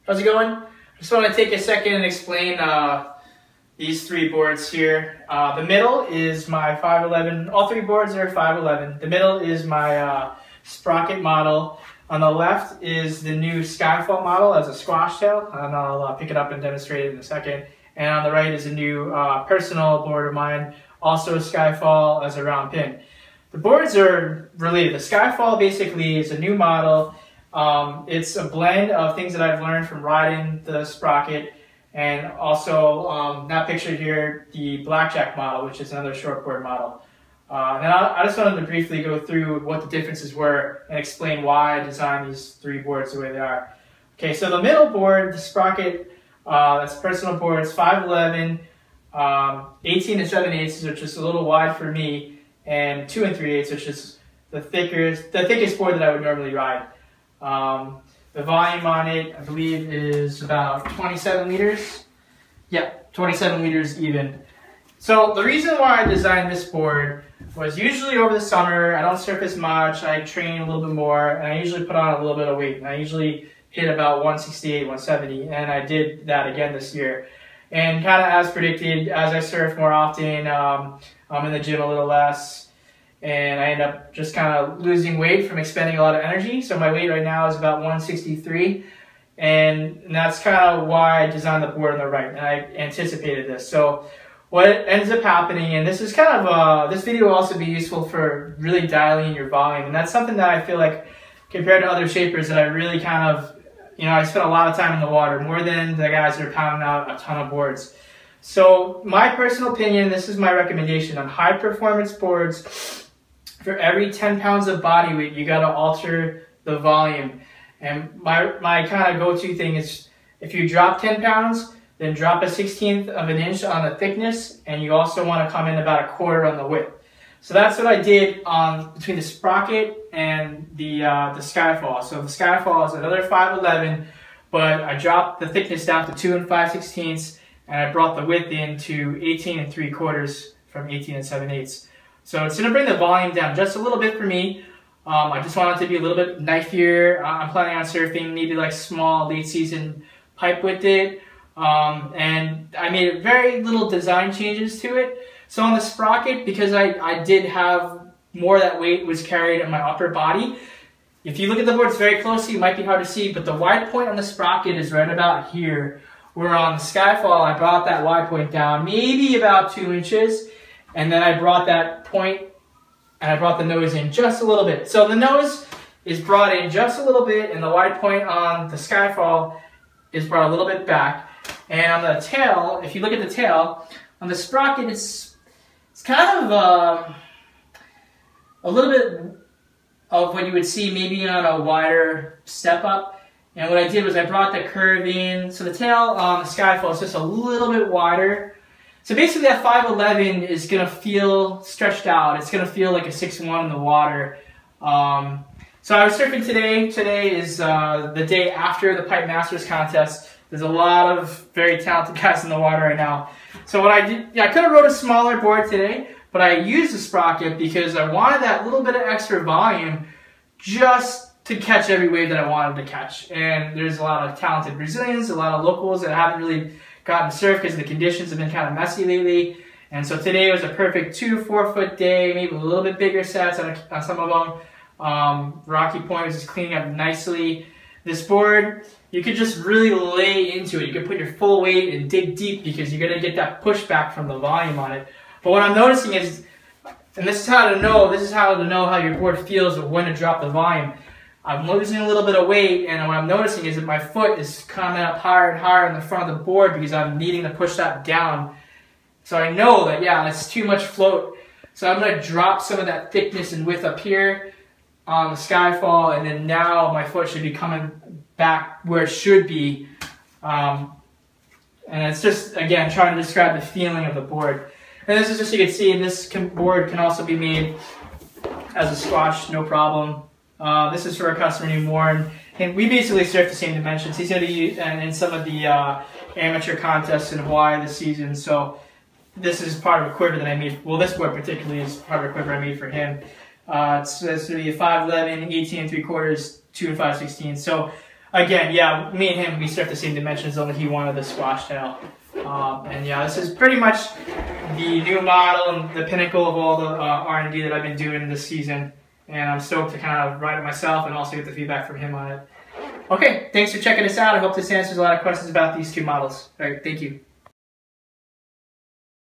How's it going? I just want to take a second and explain these three boards here. The middle is my 511. All three boards are 511. The middle is my Sprocket model. On the left is the new Skyfall model as a squash tail, and I'll pick it up and demonstrate it in a second. And on the right is a new personal board of mine, also a Skyfall as a round pin. The boards are related. The Skyfall basically is a new model. It's a blend of things that I've learned from riding the Sprocket, and also that picture here, the Blackjack model, which is another shortboard model. And I just wanted to briefly go through what the differences were and explain why I designed these three boards the way they are. Okay, so the middle board, the Sprocket, that's personal boards, 511, 18 and 7/8, which is a little wide for me, and 2 and 3/8, which is the thickest board that I would normally ride. The volume on it, I believe, is about 27 liters. Yeah, 27 liters even. So the reason why I designed this board was usually over the summer, I don't surf as much, I train a little bit more, and I usually put on a little bit of weight. And I usually hit about 168, 170, and I did that again this year. And kind of as predicted, as I surf more often, I'm in the gym a little less, and I end up just kind of losing weight from expending a lot of energy. So my weight right now is about 163, and that's kind of why I designed the board on the right, and I anticipated this. So what ends up happening, and this is kind of, this video will also be useful for really dialing in your volume, and that's something that I feel like, compared to other shapers, that I really kind of, I spend a lot of time in the water, more than the guys that are pounding out a ton of boards. So my personal opinion, this is my recommendation on high performance boards. For every 10 pounds of body weight, you got to alter the volume. And my kind of go-to thing is, if you drop 10 pounds, then drop a 1/16 of an inch on the thickness, and you also want to come in about 1/4 on the width. So that's what I did between the Sprocket and the Skyfall. So the Skyfall is another 511, but I dropped the thickness down to 2 5/16, and I brought the width in to 18 3/4 from 18 7/8. So it's going to bring the volume down just a little bit for me. I just want it to be a little bit knifier. I'm planning on surfing maybe like small late season pipe with it. And I made very little design changes to it. So on the Sprocket, because I did have more of that weight was carried in my upper body. If you look at the boards very closely, it might be hard to see, but the wide point on the Sprocket is right about here. Where on the Skyfall, I brought that wide point down maybe about 2 inches. And then I brought that point, and I brought the nose in just a little bit. So the nose is brought in just a little bit, and the wide point on the Skyfall is brought a little bit back. And on the tail, if you look at the tail, on the Sprocket, it's kind of a little bit of what you would see maybe on a wider step up. And what I did was I brought the curve in. So the tail on the Skyfall is just a little bit wider. So basically that 511 is going to feel stretched out. It's going to feel like a 6'1" in the water. So I was surfing today. Today is the day after the Pipe Masters contest. There's a lot of very talented guys in the water right now. So what I did, I could have rode a smaller board today, but I used the Sprocket because I wanted that little bit of extra volume just to catch every wave that I wanted to catch. And there's a lot of talented Brazilians, a lot of locals that haven't really gotten to surf because the conditions have been kind of messy lately. And so today was a perfect 2 4-foot day, maybe a little bit bigger sets on some of them. Rocky Point was just cleaning up nicely. This board, you could just really lay into it. You could put your full weight and dig deep because you're going to get that pushback from the volume on it. But what I'm noticing is, and this is how to know how your board feels or when to drop the volume. I'm losing a little bit of weight, and what I'm noticing is that my foot is coming up higher and higher in the front of the board because I'm needing to push that down. So I know that, yeah, that's too much float. So I'm going to drop some of that thickness and width up here on the Skyfall, and then now my foot should be coming back where it should be. And it's just, again, trying to describe the feeling of the board. And this is just, you can see, this board can also be made as a squash, no problem. This is for a customer named Warren, and we basically surf the same dimensions. He's going to be in some of the amateur contests in Hawaii this season, so this is part of a quiver that I made. Well, this board particularly is part of a quiver I made for him. It's going to be a 511, 18 3/4, 2 5/16. So again, yeah, me and him, we serve the same dimensions, only he wanted the squash tail. And yeah, this is pretty much the new model and the pinnacle of all the R&D that I've been doing this season. And I'm stoked to kind of ride it myself and also get the feedback from him on it. Okay, thanks for checking us out. I hope this answers a lot of questions about these two models. All right, thank you.